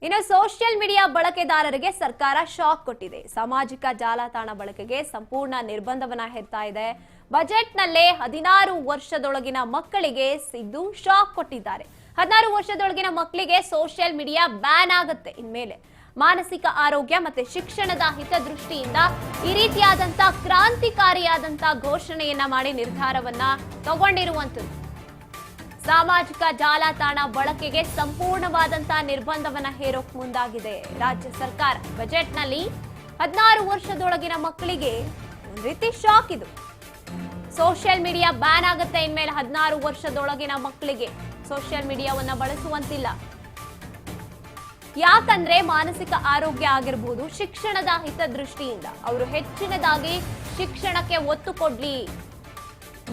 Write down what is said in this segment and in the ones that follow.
ಇನ್ನು social media ಬಳಕೆದಾರರಿಗೆ ಸರ್ಕಾರ ಶಾಕ್ ಕೊಟ್ಟಿದೆ. ಸಾಮಾಜಿಕ ಜಾಲತಾಣ ಬಳಕೆಗೆ ಸಂಪೂರ್ಣ ನಿರ್ಬಂಧವನ್ನ ಹೇರ್ತಾ ಇದೆ. ಬಜೆಟ್ನಲ್ಲೇ 16 ವರ್ಷದೊಳಗಿನ ಮಕ್ಕಳಿಗೆ ಸಿದ್ದು ಶಾಕ್ ಕೊಟ್ಟಿದ್ದಾರೆ. 16 ವರ್ಷದೊಳಗಿನ ಮಕ್ಕಳಿಗೆ ಸೋಷಿಯಲ್ ಮೀಡಿಯಾ ಬ್ಯಾನ್ ಆಗುತ್ತೆ ಇನ್ಮೇಲೆ. ಮಾನಸಿಕ ಆರೋಗ್ಯ ಮತ್ತೆ ಶಿಕ್ಷಣದ ಹಿತದೃಷ್ಟಿಯಿಂದ ಈ ರೀತಿಯಾದಂತ ಕ್ರಾಂತಿಕಾರಿಯಾದಂತ ಘೋಷಣೆಯನ್ನ ಮಾಡಿ ನಿರ್ಧಾರವನ್ನ ತಗೊಂಡಿರುವಂತದ್ದು. ಸಾಮಾಜಿಕ ಜಾಲತಾಣ ಬಳಕೆಗೆ ಸಂಪೂರ್ಣವಾದಂತಹ ನಿರ್ಬಂಧವನ್ನ ಹೇರೋಕ್ ಮುಂದಾಗಿದೆ ರಾಜ್ಯ ಸರ್ಕಾರ. ಬಜೆಟ್ನಲ್ಲಿ 16 ವರ್ಷದೊಳಗಿನ ಮಕ್ಕಳಿಗೆ ಒಂದು ರೀತಿ ಶಾಕ್ ಇದು. ಸೋಷಿಯಲ್ ಮೀಡಿಯಾ ಬ್ಯಾನ್ ಆಗುತ್ತೆ ಇನ್ಮೇಲೆ. 16 ವರ್ಷದೊಳಗಿನ ಮಕ್ಕಳಿಗೆ ಸೋಷಿಯಲ್ ಮೀಡಿಯಾವನ್ನ ಬಳಸುವಂತಿಲ್ಲ. ಯಾಕಂದ್ರೆ ಮಾನಸಿಕ ಆರೋಗ್ಯ ಆಗಿರಬಹುದು, ಶಿಕ್ಷಣದ ಹಿತದೃಷ್ಟಿಯಿಂದ ಅವರು ಹೆಚ್ಚಿನದಾಗಿ ಶಿಕ್ಷಣಕ್ಕೆ ಒತ್ತು ಕೊಡ್ಲಿ,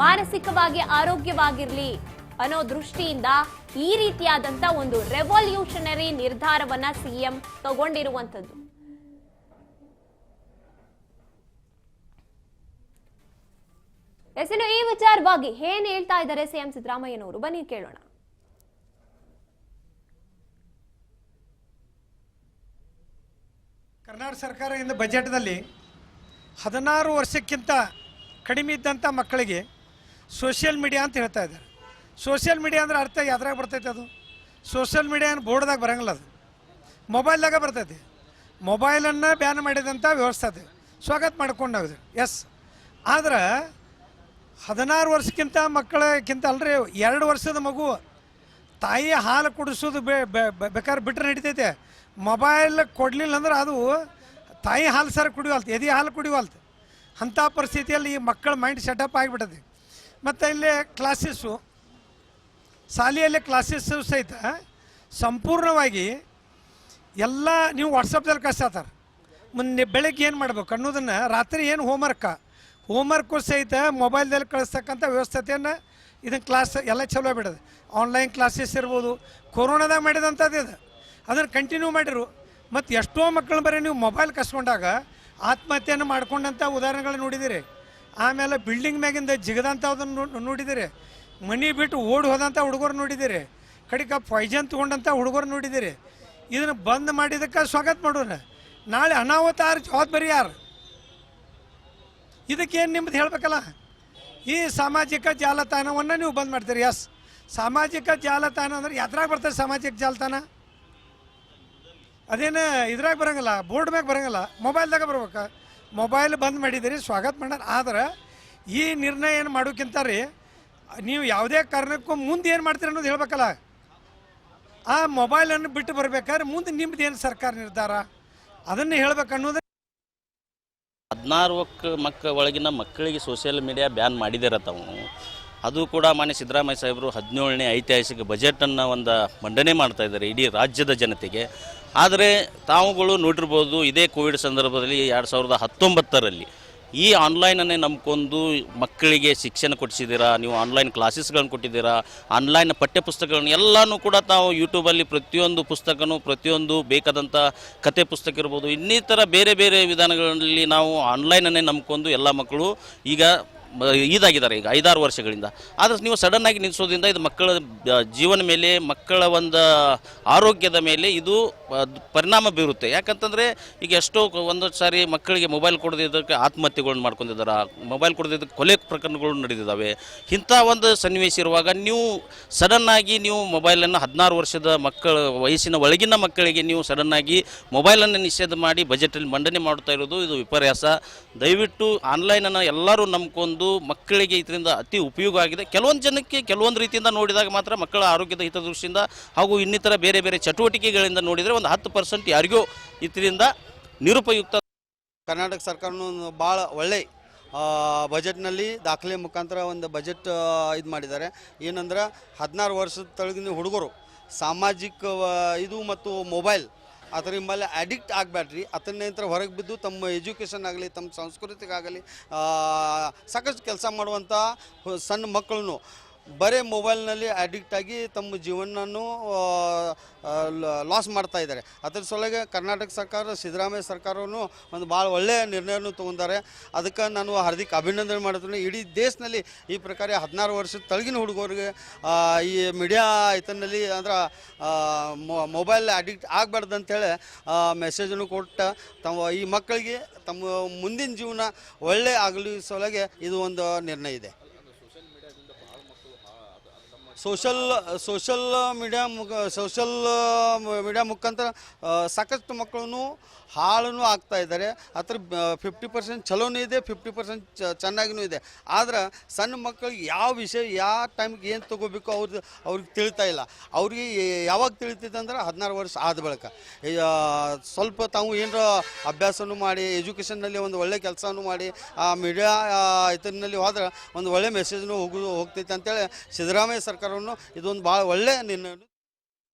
ಮಾನಸಿಕವಾಗಿ ಆರೋಗ್ಯವಾಗಿರ್ಲಿ ಅನ್ನೋ ದೃಷ್ಟಿಯಿಂದ ಈ ರೀತಿಯಾದಂತ ಒಂದು ರೆವಲ್ಯೂಷನರಿ ನಿರ್ಧಾರವನ್ನ ಸಿಎಂ ತಗೊಂಡಿರುವಂತದ್ದು. ಎಸೆನು ಈ ವಿಚಾರವಾಗಿ ಏನ್ ಹೇಳ್ತಾ ಇದ್ದಾರೆ ಸಿಎಂ ಸಿದ್ದರಾಮಯ್ಯನವರು, ಬನ್ನಿ ಕೇಳೋಣ. ಕರ್ನಾಟಕ ಸರ್ಕಾರದಿಂದ ಬಜೆಟ್ನಲ್ಲಿ 16 ವರ್ಷಕ್ಕಿಂತ ಕಡಿಮೆ ಇದ್ದಂಥ ಮಕ್ಕಳಿಗೆ ಸೋಷಿಯಲ್ ಮೀಡಿಯಾ ಅಂತ ಹೇಳ್ತಾ ಇದ್ದಾರೆ. ಸೋಷಿಯಲ್ ಮೀಡಿಯಾ ಅಂದ್ರೆ ಅರ್ಥ ಯಾವ್ದ್ರಾಗ ಬರ್ತೈತೆ? ಅದು ಸೋಷಿಯಲ್ ಮೀಡಿಯಾ ಬೋರ್ಡ್ದಾಗ ಬರೋಂಗಿಲ್ಲ, ಅದು ಮೊಬೈಲ್ದಾಗ ಬರ್ತೈತಿ. ಮೊಬೈಲನ್ನು ಬ್ಯಾನ್ ಮಾಡಿದಂಥ ವ್ಯವಸ್ಥೆ ಅದು ಸ್ವಾಗತ ಮಾಡ್ಕೊಂಡಾಗಿದೆ. ಎಸ್, ಆದ್ರೆ 16 ವರ್ಷಕ್ಕಿಂತ ಮಕ್ಕಳಕ್ಕಿಂತ ಅಲ್ರಿ, 2 ವರ್ಷದ ಮಗು ತಾಯಿ ಹಾಲು ಕುಡಿಸೋದು ಬೇಕಾದ್ರೆ ಬಿಟ್ಟರೆ ನಡಿತೈತೆ. ಮೊಬೈಲ್ ಕೊಡಲಿಲ್ಲ ಅಂದ್ರೆ ಅದು ತಾಯಿ ಹಾಲು ಸರ್ ಕುಡಿವಲ್ತು, ಎದೆ ಹಾಲು ಕುಡಿವಲ್ತು. ಅಂಥ ಪರಿಸ್ಥಿತಿಯಲ್ಲಿ ಈ ಮಕ್ಕಳ ಮೈಂಡ್ ಸೆಟಪ್ ಆಗಿಬಿಟ್ಟದೆ. ಮತ್ತು ಇಲ್ಲಿ ಕ್ಲಾಸಸ್ಸು, ಶಾಲೆಯಲ್ಲಿ ಕ್ಲಾಸಸ್ಸು ಸಹಿತ ಸಂಪೂರ್ಣವಾಗಿ ಎಲ್ಲ ನೀವು ವಾಟ್ಸಪ್ದಲ್ಲಿ ಕಳಿಸ್ತಾರೆ. ಮುಂದೆ ಬೆಳಗ್ಗೆ ಏನು ಮಾಡ್ಬೇಕು ಅನ್ನೋದನ್ನು, ರಾತ್ರಿ ಏನು ಹೋಮ್ವರ್ಕು ಸಹಿತ ಮೊಬೈಲ್ದಲ್ಲಿ ಕಳಿಸ್ತಕ್ಕಂಥ ವ್ಯವಸ್ಥೆಯನ್ನು ಇದನ್ನು ಕ್ಲಾಸ್ ಎಲ್ಲ ಚಲೋ ಬಿಡೋದು. ಆನ್ಲೈನ್ ಕ್ಲಾಸಸ್ ಇರ್ಬೋದು, ಕೊರೋನಾದಾಗ ಮಾಡಿದಂಥದ್ದು ಇದು, ಅದನ್ನು ಕಂಟಿನ್ಯೂ ಮಾಡಿರು. ಮತ್ತು ಎಷ್ಟೋ ಮಕ್ಕಳು ಬರೀ ನೀವು ಮೊಬೈಲ್ ಕಸ್ಕೊಂಡಾಗ ಆತ್ಮಹತ್ಯೆಯನ್ನು ಮಾಡ್ಕೊಂಡಂಥ ಉದಾಹರಣೆಗಳು ನೋಡಿದ್ದೀರಿ. ಆಮೇಲೆ ಬಿಲ್ಡಿಂಗ್ ಮ್ಯಾಗಿಂದ ಜಿಗದಂಥದ್ದನ್ನು ನೋಡಿದ್ದೀರಿ. ಮನೆ ಬಿಟ್ಟು ಓಡಿ ಹೋದಂಥ ಹುಡುಗರು ನೋಡಿದ್ದೀರಿ. ಕಡಿಕ ಪಾಯ್ಜನ್ ತೊಗೊಂಡಂಥ ಹುಡುಗರು ನೋಡಿದ್ದೀರಿ. ಇದನ್ನು ಬಂದ್ ಮಾಡಿದ್ದಕ್ಕೆ ಸ್ವಾಗತ ಮಾಡೋಣ. ನಾಳೆ ಅನಾಹುತ ಜವಾಬ್ದಾರಿ ಯಾರು? ಇದಕ್ಕೇನು ನಿಮ್ಮದು ಹೇಳಬೇಕಲ್ಲ. ಈ ಸಾಮಾಜಿಕ ಜಾಲತಾಣವನ್ನು ನೀವು ಬಂದ್ ಮಾಡ್ತೀರಿ. ಎಸ್, ಸಾಮಾಜಿಕ ಜಾಲತಾಣ ಅಂದ್ರೆ ಯಾತ್ರಾಗ ಬರ್ತದೆ ಸಾಮಾಜಿಕ ಜಾಲತಾಣ? ಅದೇನು ಇದ್ರಾಗ ಬರೋಂಗಿಲ್ಲ, ಬೋರ್ಡ್ ಮ್ಯಾಗ ಬರೋಂಗಿಲ್ಲ, ಮೊಬೈಲ್ದಾಗ ಬರ್ಬೇಕು. ಮೊಬೈಲ್ ಬಂದ್ ಮಾಡಿದಿರಿ, ಸ್ವಾಗತ ಮಾಡೋಣ. ಆದ್ರೆ ಈ ನಿರ್ಣಯ ಏನು ಮಾಡೋಕ್ಕಿಂತ ರೀ, ನೀವು ಯಾವುದೇ ಕಾರಣಕ್ಕೂ ಮುಂದೆ ಏನು ಮಾಡ್ತೀರಿ ಅನ್ನೋದು ಹೇಳಬೇಕಲ್ಲ. ಆ ಮೊಬೈಲನ್ನು ಬಿಟ್ಟು ಬರ್ಬೇಕಾದ್ರೆ ಮುಂದೆ ನಿಮ್ದು ಏನು ಸರ್ಕಾರ ನಿರ್ಧಾರ ಅದನ್ನು ಹೇಳ್ಬೇಕು ಅನ್ನೋದು. 16 ಒಳಗಿನ ಮಕ್ಕಳಿಗೆ ಸೋಷಿಯಲ್ ಮೀಡಿಯಾ ಬ್ಯಾನ್ ಮಾಡಿದಾರೆ ತಾವು. ಅದು ಕೂಡ ಮಾನ್ಯ ಸಿದ್ದರಾಮಯ್ಯ ಸಾಹೇಬರು 17ನೇ ಐತಿಹಾಸಿಕ ಬಜೆಟನ್ನು ಒಂದು ಮಂಡನೆ ಮಾಡ್ತಾ ಇದ್ದಾರೆ ಇಡೀ ರಾಜ್ಯದ ಜನತೆಗೆ. ಆದರೆ ತಾವುಗಳು ನೋಡಿರ್ಬೋದು, ಇದೇ ಕೋವಿಡ್ ಸಂದರ್ಭದಲ್ಲಿ 2019ರಲ್ಲಿ ಈ ಆನ್ಲೈನನ್ನೇ ನಂಬ್ಕೊಂಡು ಮಕ್ಕಳಿಗೆ ಶಿಕ್ಷಣ ಕೊಡಿಸಿದ್ದೀರಾ, ನೀವು ಆನ್ಲೈನ್ ಕ್ಲಾಸಸ್ಗಳನ್ನು ಕೊಟ್ಟಿದ್ದೀರಾ, ಆನ್ಲೈನ್ ಪಠ್ಯಪುಸ್ತಕಗಳನ್ನು ಎಲ್ಲನೂ ಕೂಡ ತಾವು ಯೂಟ್ಯೂಬಲ್ಲಿ ಪ್ರತಿಯೊಂದು ಪುಸ್ತಕನೂ, ಪ್ರತಿಯೊಂದು ಬೇಕಾದಂಥ ಕತೆ ಪುಸ್ತಕ ಇರ್ಬೋದು, ಇನ್ನಿತರ ಬೇರೆ ಬೇರೆ ವಿಧಾನಗಳಲ್ಲಿ ನಾವು ಆನ್ಲೈನನ್ನೇ ನಂಬ್ಕೊಂಡು ಎಲ್ಲ ಮಕ್ಕಳು ಈಗ ಇದಾಗಿದ್ದಾರೆ ಈಗ 5-6 ವರ್ಷಗಳಿಂದ. ಆದರೆ ನೀವು ಸಡನ್ನಾಗಿ ನಿಲ್ಲಿಸೋದ್ರಿಂದ ಇದು ಮಕ್ಕಳ ಜೀವನ ಮೇಲೆ, ಮಕ್ಕಳ ಒಂದು ಆರೋಗ್ಯದ ಮೇಲೆ ಇದು ಪರಿಣಾಮ ಬೀರುತ್ತೆ. ಯಾಕಂತಂದರೆ ಈಗ ಎಷ್ಟೋ ಒಂದು ಸಾರಿ ಮಕ್ಕಳಿಗೆ ಮೊಬೈಲ್ ಕೊಡದಿದ್ದಕ್ಕೆ ಆತ್ಮಹತ್ಯೆಗಳನ್ನ ಮಾಡ್ಕೊಂಡಿದ್ದಾರೆ, ಮೊಬೈಲ್ ಕೊಡದಿದ್ದಕ್ಕೆ ಕೊಲೆ ಪ್ರಕರಣಗಳು ನಡೆದಿದ್ದಾವೆ. ಇಂಥ ಒಂದು ಸನ್ನಿವೇಶ ಇರುವಾಗ ನೀವು ಸಡನ್ನಾಗಿ ನೀವು ಮೊಬೈಲನ್ನು 16 ವರ್ಷದ ಮಕ್ಕಳ ವಯಸ್ಸಿನ ಒಳಗಿನ ಮಕ್ಕಳಿಗೆ ನೀವು ಸಡನ್ನಾಗಿ ಮೊಬೈಲನ್ನು ನಿಷೇಧ ಮಾಡಿ ಬಜೆಟಲ್ಲಿ ಮಂಡನೆ ಮಾಡ್ತಾ ಇರೋದು ಇದು ವಿಪರ್ಯಾಸ. ದಯವಿಟ್ಟು ಆನ್ಲೈನನ್ನು ಎಲ್ಲರೂ ನಂಬ್ಕೊಂಡು ಮಕ್ಕಳಿಗೆ ಇದರಿಂದ ಅತಿ ಉಪಯೋಗ ಆಗಿದೆ. ಕೆಲವೊಂದು ಜನಕ್ಕೆ ಕೆಲವೊಂದು ರೀತಿಯಿಂದ ನೋಡಿದಾಗ ಮಾತ್ರ ಮಕ್ಕಳ ಆರೋಗ್ಯದ ಹಿತದೃಷ್ಟಿಯಿಂದ ಹಾಗೂ ಇನ್ನಿತರ ಬೇರೆ ಬೇರೆ ಚಟುವಟಿಕೆಗಳಿಂದ ನೋಡಿದರೆ ಒಂದು 10% ಯಾರಿಗೂ ಇದರಿಂದ ನಿರುಪಯುಕ್ತ. ಕರ್ನಾಟಕ ಸರ್ಕಾರನೂ ಭಾಳ ಒಳ್ಳೆ ಬಜೆಟ್ನಲ್ಲಿ ದಾಖಲೆ ಮುಖಾಂತರ ಒಂದು ಬಜೆಟ್ ಇದು ಮಾಡಿದ್ದಾರೆ. ಏನಂದ್ರೆ 16 ವರ್ಷದ ತಳಗಿನ ಹುಡುಗರು ಸಾಮಾಜಿಕ ಇದು ಮತ್ತು ಮೊಬೈಲ್ ಅದರ ಮೇಲೆ ಅಡಿಕ್ಟ್ ಆಗಬೇಡ್ರಿ. ಅದನ್ನೇಂತರ ಹೊರಗೆ ಬಿದ್ದು ತಮ್ಮ ಎಜುಕೇಷನ್ ಆಗಲಿ, ತಮ್ಮ ಸಂಸ್ಕೃತಿಗಾಗಲಿ ಸಾಕಷ್ಟು ಕೆಲಸ ಮಾಡುವಂಥ ಸಣ್ಣ ಮಕ್ಕಳನ್ನು ಬರೀ ಮೊಬೈಲ್ನಲ್ಲಿ ಅಡಿಕ್ಟ್ ಆಗಿ ತಮ್ಮ ಜೀವನವನ್ನು ಲಾಸ್ ಮಾಡ್ತಾ ಇದ್ದಾರೆ. ಅದ್ರ ಸಲುವಾಗಿ ಕರ್ನಾಟಕ ಸರ್ಕಾರ, ಸಿದ್ದರಾಮಯ್ಯ ಸರ್ಕಾರವನ್ನು ಒಂದು ಭಾಳ ಒಳ್ಳೆಯ ನಿರ್ಣಯವನ್ನು ತೊಗೊಂಡಾರೆ. ಅದಕ್ಕೆ ನಾನು ಹಾರ್ದಿಕ ಅಭಿನಂದನೆ ಮಾಡ್ತೀನಿ. ಇಡೀ ದೇಶದಲ್ಲಿ ಈ ಪ್ರಕಾರ 16 ವರ್ಷದ ತಳಗಿನ ಹುಡುಗರಿಗೆ ಈ ಮೀಡಿಯಾ ಇದರಲ್ಲಿ ಅಂದ್ರೆ ಮೊಬೈಲ್ ಅಡಿಕ್ಟ್ ಆಗಬಾರ್ದು ಅಂತೇಳಿ ಮೆಸೇಜನ್ನು ಕೊಟ್ಟು ಈ ಮಕ್ಕಳಿಗೆ ತಮ್ಮ ಮುಂದಿನ ಜೀವನ ಒಳ್ಳೆ ಆಗಲಿ ಸಲುವಾಗಿ ಇದು ಒಂದು ನಿರ್ಣಯ ಇದೆ. ಸೋಷಲ್ ಮೀಡಿಯಾ ಮುಖಾಂತರ ಸಾಕಷ್ಟು ಮಕ್ಕಳು ಹಾಳೂ ಆಗ್ತಾ ಇದ್ದಾರೆ. ಅದ್ರ 50% ಚಲೋನೂ ಇದೆ, 50% ಚೆನ್ನಾಗಿನೂ ಇದೆ. ಆದ್ರೆ ಸಣ್ಣ ಮಕ್ಕಳಿಗೆ ಯಾವ ವಿಷಯ ಯಾವ ಟೈಮ್ಗೆ ಏನು ತೊಗೋಬೇಕು ಅವ್ರಿಗೆ ತಿಳಿತಾ ಇಲ್ಲ. ಅವ್ರಿಗೆ ಯಾವಾಗ ತಿಳಿತೈತೆ ಅಂದ್ರೆ 16 ವರ್ಷ ಆದ ಬಳಿಕ. ಸ್ವಲ್ಪ ತಾವು ಏನರ ಅಭ್ಯಾಸನೂ ಮಾಡಿ ಎಜುಕೇಷನ್ನಲ್ಲಿ ಒಂದು ಒಳ್ಳೆ ಕೆಲಸನೂ ಮಾಡಿ ಆ ಮೀಡಿಯಾ ಇದರಲ್ಲಿ ಹೋದ್ರೆ ಒಂದು ಒಳ್ಳೆ ಮೆಸೇಜ್ನೂ ಹೋಗ್ತೈತೆ ಅಂತೇಳಿ ಸಿದ್ದರಾಮಯ್ಯ ಸರ್ಕಾರವನ್ನು ಇದೊಂದು ಭಾಳ ಒಳ್ಳೆಯ ನಿರ್ಣಯ.